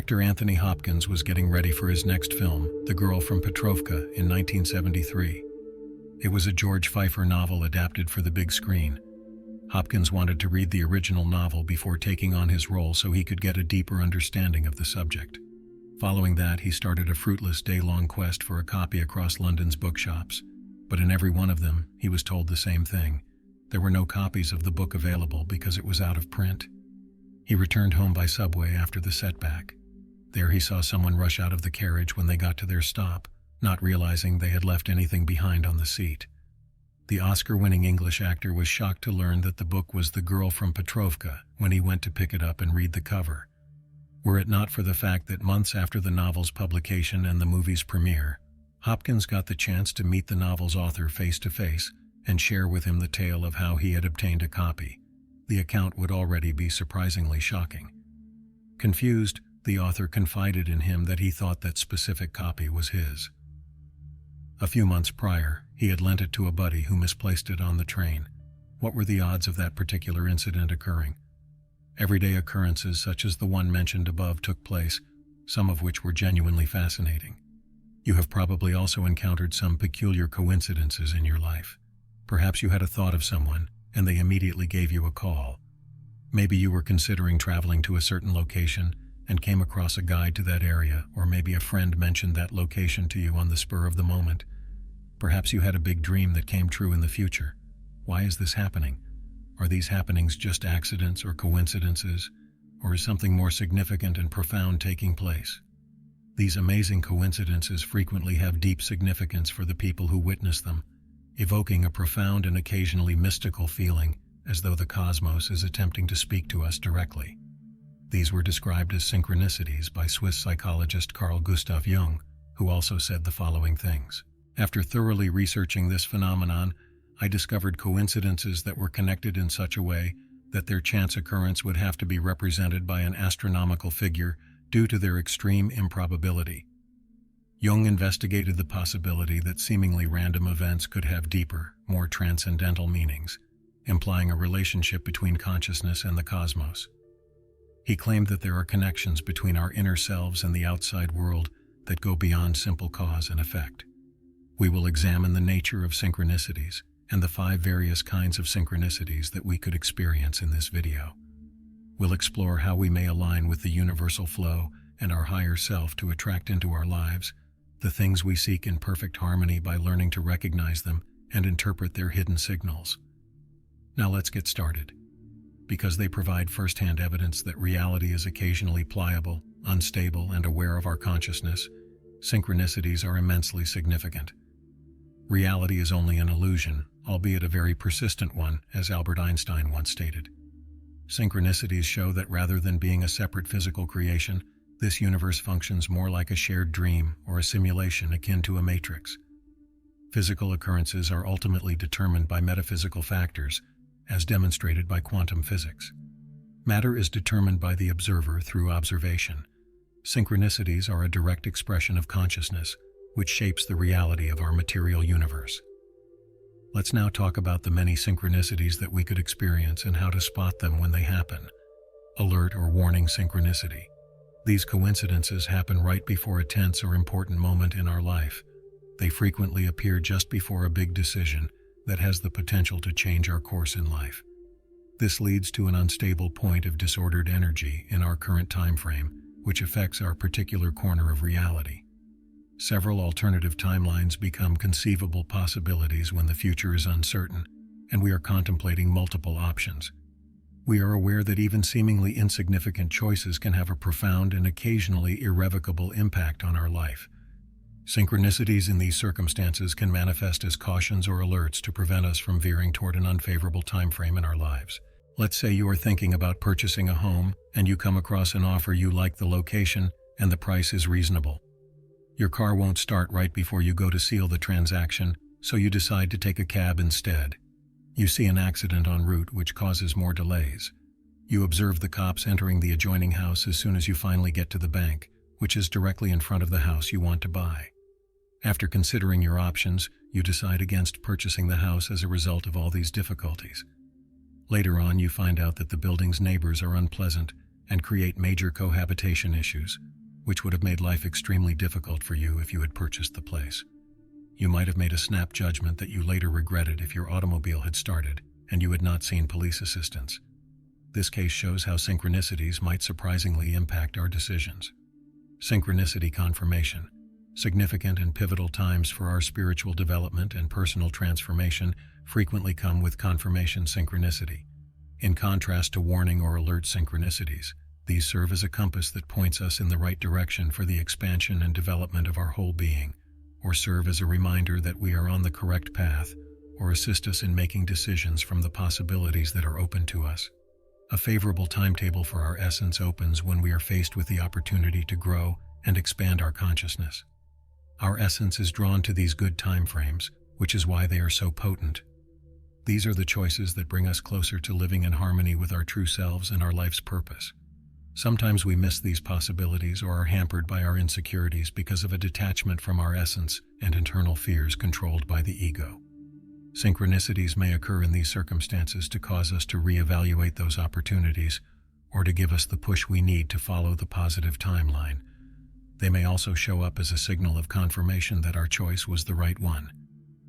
Actor Anthony Hopkins was getting ready for his next film, The Girl from Petrovka, in 1973. It was a George Pfeiffer novel adapted for the big screen. Hopkins wanted to read the original novel before taking on his role so he could get a deeper understanding of the subject. Following that, he started a fruitless day-long quest for a copy across London's bookshops. But in every one of them, he was told the same thing. There were no copies of the book available because it was out of print. He returned home by subway after the setback. There he saw someone rush out of the carriage when they got to their stop, not realizing they had left anything behind on the seat. The Oscar-winning English actor was shocked to learn that the book was The Girl from Petrovka when he went to pick it up and read the cover. Were it not for the fact that months after the novel's publication and the movie's premiere, Hopkins got the chance to meet the novel's author face-to-face and share with him the tale of how he had obtained a copy, the account would already be surprisingly shocking. Confused, the author confided in him that he thought that specific copy was his. A few months prior, he had lent it to a buddy who misplaced it on the train. What were the odds of that particular incident occurring? Everyday occurrences such as the one mentioned above took place, some of which were genuinely fascinating. You have probably also encountered some peculiar coincidences in your life. Perhaps you had a thought of someone, and they immediately gave you a call. Maybe you were considering traveling to a certain location and came across a guide to that area, or maybe a friend mentioned that location to you on the spur of the moment. Perhaps you had a big dream that came true in the future. Why is this happening? Are these happenings just accidents or coincidences, or is something more significant and profound taking place? These amazing coincidences frequently have deep significance for the people who witness them, evoking a profound and occasionally mystical feeling, as though the cosmos is attempting to speak to us directly. These were described as synchronicities by Swiss psychologist Carl Gustav Jung, who also said the following things. After thoroughly researching this phenomenon, I discovered coincidences that were connected in such a way that their chance occurrence would have to be represented by an astronomical figure due to their extreme improbability. Jung investigated the possibility that seemingly random events could have deeper, more transcendental meanings, implying a relationship between consciousness and the cosmos. He claimed that there are connections between our inner selves and the outside world that go beyond simple cause and effect. We will examine the nature of synchronicities and the 5 various kinds of synchronicities that we could experience in this video. We'll explore how we may align with the universal flow and our higher self to attract into our lives the things we seek in perfect harmony by learning to recognize them and interpret their hidden signals. Now let's get started. Because they provide first-hand evidence that reality is occasionally pliable, unstable, and aware of our consciousness, synchronicities are immensely significant. Reality is only an illusion, albeit a very persistent one, as Albert Einstein once stated. Synchronicities show that rather than being a separate physical creation, this universe functions more like a shared dream or a simulation akin to a matrix. Physical occurrences are ultimately determined by metaphysical factors, as demonstrated by quantum physics. Matter is determined by the observer through observation. Synchronicities are a direct expression of consciousness, which shapes the reality of our material universe. Let's now talk about the many synchronicities that we could experience and how to spot them when they happen. Alert or warning synchronicity. These coincidences happen right before a tense or important moment in our life. They frequently appear just before a big decision that has the potential to change our course in life. This leads to an unstable point of disordered energy in our current time frame, which affects our particular corner of reality. Several alternative timelines become conceivable possibilities when the future is uncertain, and we are contemplating multiple options. We are aware that even seemingly insignificant choices can have a profound and occasionally irrevocable impact on our life. Synchronicities in these circumstances can manifest as cautions or alerts to prevent us from veering toward an unfavorable time frame in our lives. Let's say you are thinking about purchasing a home and you come across an offer you like the location and the price is reasonable. Your car won't start right before you go to seal the transaction, so you decide to take a cab instead. You see an accident en route which causes more delays. You observe the cops entering the adjoining house as soon as you finally get to the bank, which is directly in front of the house you want to buy. After considering your options, you decide against purchasing the house as a result of all these difficulties. Later on, you find out that the building's neighbors are unpleasant and create major cohabitation issues, which would have made life extremely difficult for you if you had purchased the place. You might have made a snap judgment that you later regretted if your automobile had started and you had not seen police assistance. This case shows how synchronicities might surprisingly impact our decisions. Synchronicity confirmation. Significant and pivotal times for our spiritual development and personal transformation frequently come with confirmation synchronicity. In contrast to warning or alert synchronicities, these serve as a compass that points us in the right direction for the expansion and development of our whole being, or serve as a reminder that we are on the correct path, or assist us in making decisions from the possibilities that are open to us. A favorable timetable for our essence opens when we are faced with the opportunity to grow and expand our consciousness. Our essence is drawn to these good time frames, which is why they are so potent. These are the choices that bring us closer to living in harmony with our true selves and our life's purpose. Sometimes we miss these possibilities or are hampered by our insecurities because of a detachment from our essence and internal fears controlled by the ego. Synchronicities may occur in these circumstances to cause us to reevaluate those opportunities or to give us the push we need to follow the positive timeline. They may also show up as a signal of confirmation that our choice was the right one.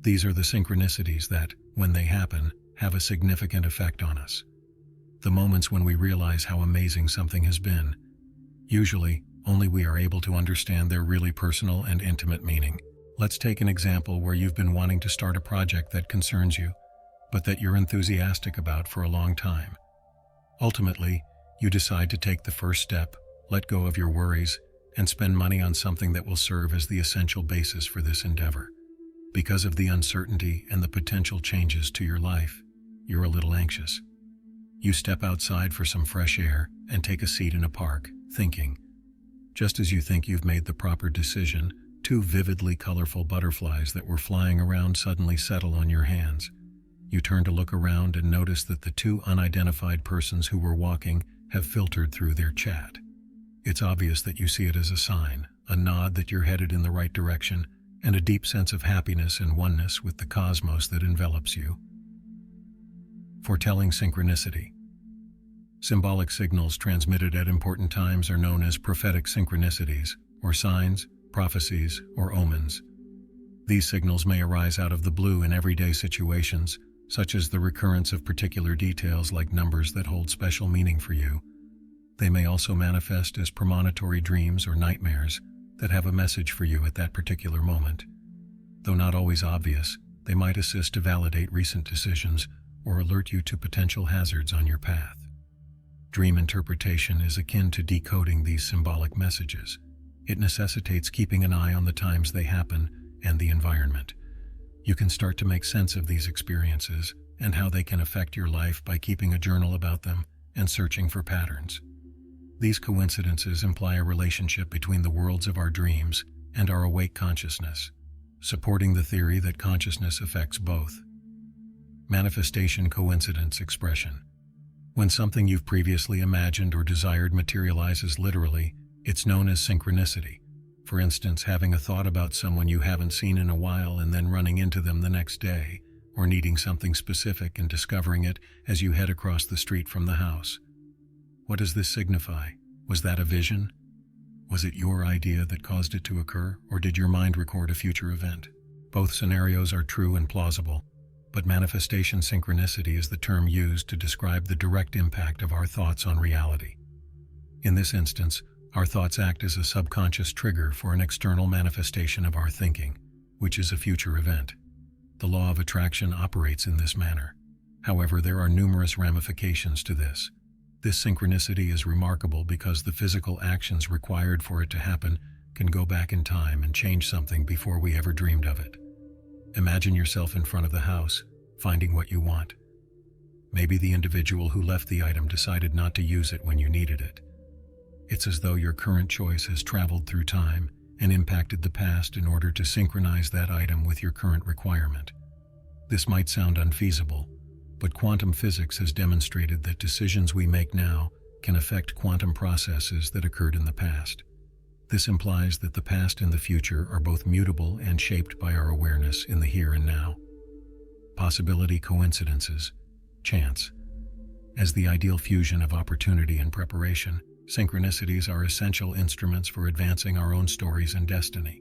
These are the synchronicities that, when they happen, have a significant effect on us. The moments when we realize how amazing something has been. Usually, only we are able to understand their really personal and intimate meaning. Let's take an example where you've been wanting to start a project that concerns you, but that you're enthusiastic about for a long time. Ultimately, you decide to take the first step, let go of your worries, and spend money on something that will serve as the essential basis for this endeavor. Because of the uncertainty and the potential changes to your life, you're a little anxious. You step outside for some fresh air and take a seat in a park, thinking. Just as you think you've made the proper decision, two vividly colorful butterflies that were flying around suddenly settle on your hands. You turn to look around and notice that the two unidentified persons who were walking have filtered through their chat. It's obvious that you see it as a sign, a nod that you're headed in the right direction, and a deep sense of happiness and oneness with the cosmos that envelops you. Foretelling synchronicity. Symbolic signals transmitted at important times are known as prophetic synchronicities, or signs, prophecies, or omens. These signals may arise out of the blue in everyday situations, such as the recurrence of particular details like numbers that hold special meaning for you. They may also manifest as premonitory dreams or nightmares that have a message for you at that particular moment. Though not always obvious, they might assist to validate recent decisions or alert you to potential hazards on your path. Dream interpretation is akin to decoding these symbolic messages. It necessitates keeping an eye on the times they happen and the environment. You can start to make sense of these experiences and how they can affect your life by keeping a journal about them and searching for patterns. These coincidences imply a relationship between the worlds of our dreams and our awake consciousness, supporting the theory that consciousness affects both. Manifestation coincidence expression. When something you've previously imagined or desired materializes literally, it's known as synchronicity. For instance, having a thought about someone you haven't seen in a while and then running into them the next day, or needing something specific and discovering it as you head across the street from the house. What does this signify? Was that a vision? Was it your idea that caused it to occur, or did your mind record a future event? Both scenarios are true and plausible, but manifestation synchronicity is the term used to describe the direct impact of our thoughts on reality. In this instance, our thoughts act as a subconscious trigger for an external manifestation of our thinking, which is a future event. The law of attraction operates in this manner. However, there are numerous ramifications to this. This synchronicity is remarkable because the physical actions required for it to happen can go back in time and change something before we ever dreamed of it. Imagine yourself in front of the house, finding what you want. Maybe the individual who left the item decided not to use it when you needed it. It's as though your current choice has traveled through time and impacted the past in order to synchronize that item with your current requirement. This might sound unfeasible, but quantum physics has demonstrated that decisions we make now can affect quantum processes that occurred in the past. This implies that the past and the future are both mutable and shaped by our awareness in the here and now. Possibility coincidences, chance. As the ideal fusion of opportunity and preparation, synchronicities are essential instruments for advancing our own stories and destiny.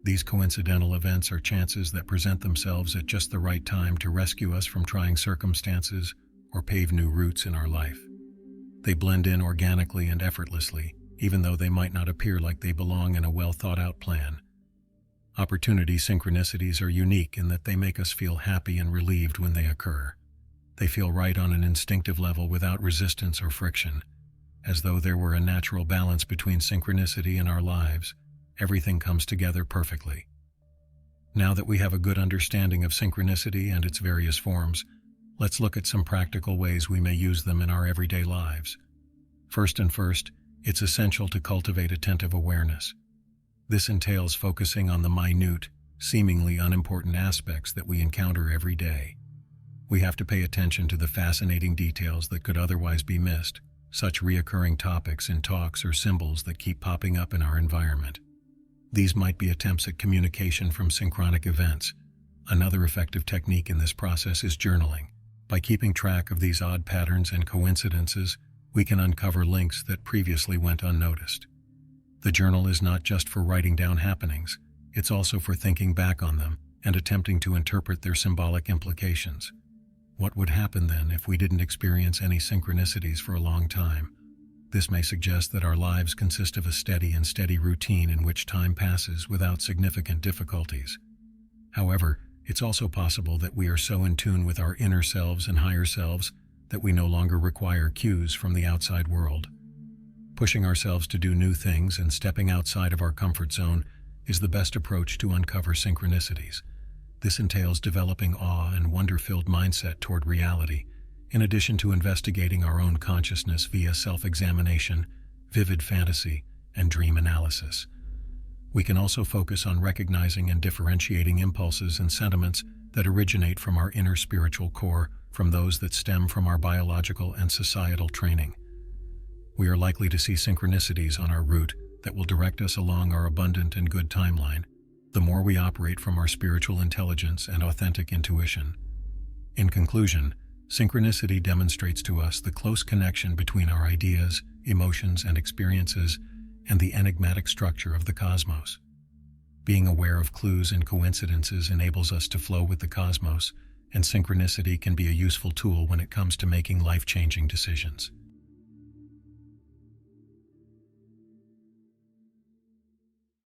These coincidental events are chances that present themselves at just the right time to rescue us from trying circumstances or pave new routes in our life. They blend in organically and effortlessly, even though they might not appear like they belong in a well-thought-out plan. Opportunity synchronicities are unique in that they make us feel happy and relieved when they occur. They feel right on an instinctive level without resistance or friction, as though there were a natural balance between synchronicity and our lives. Everything comes together perfectly. Now that we have a good understanding of synchronicity and its various forms, let's look at some practical ways we may use them in our everyday lives. First, it's essential to cultivate attentive awareness. This entails focusing on the minute, seemingly unimportant aspects that we encounter every day. We have to pay attention to the fascinating details that could otherwise be missed, such recurring topics in talks or symbols that keep popping up in our environment. These might be attempts at communication from synchronic events. Another effective technique in this process is journaling. By keeping track of these odd patterns and coincidences, we can uncover links that previously went unnoticed. The journal is not just for writing down happenings, it's also for thinking back on them and attempting to interpret their symbolic implications. What would happen then if we didn't experience any synchronicities for a long time? This may suggest that our lives consist of a steady routine in which time passes without significant difficulties. However, it's also possible that we are so in tune with our inner selves and higher selves that we no longer require cues from the outside world. Pushing ourselves to do new things and stepping outside of our comfort zone is the best approach to uncover synchronicities. This entails developing awe and wonder-filled mindset toward reality, in addition to investigating our own consciousness via self-examination, vivid fantasy, and dream analysis. We can also focus on recognizing and differentiating impulses and sentiments that originate from our inner spiritual core from those that stem from our biological and societal training. We are likely to see synchronicities on our route that will direct us along our abundant and good timeline, the more we operate from our spiritual intelligence and authentic intuition. In conclusion, synchronicity demonstrates to us the close connection between our ideas, emotions, and experiences and the enigmatic structure of the cosmos. Being aware of clues and coincidences enables us to flow with the cosmos, and synchronicity can be a useful tool when it comes to making life-changing decisions.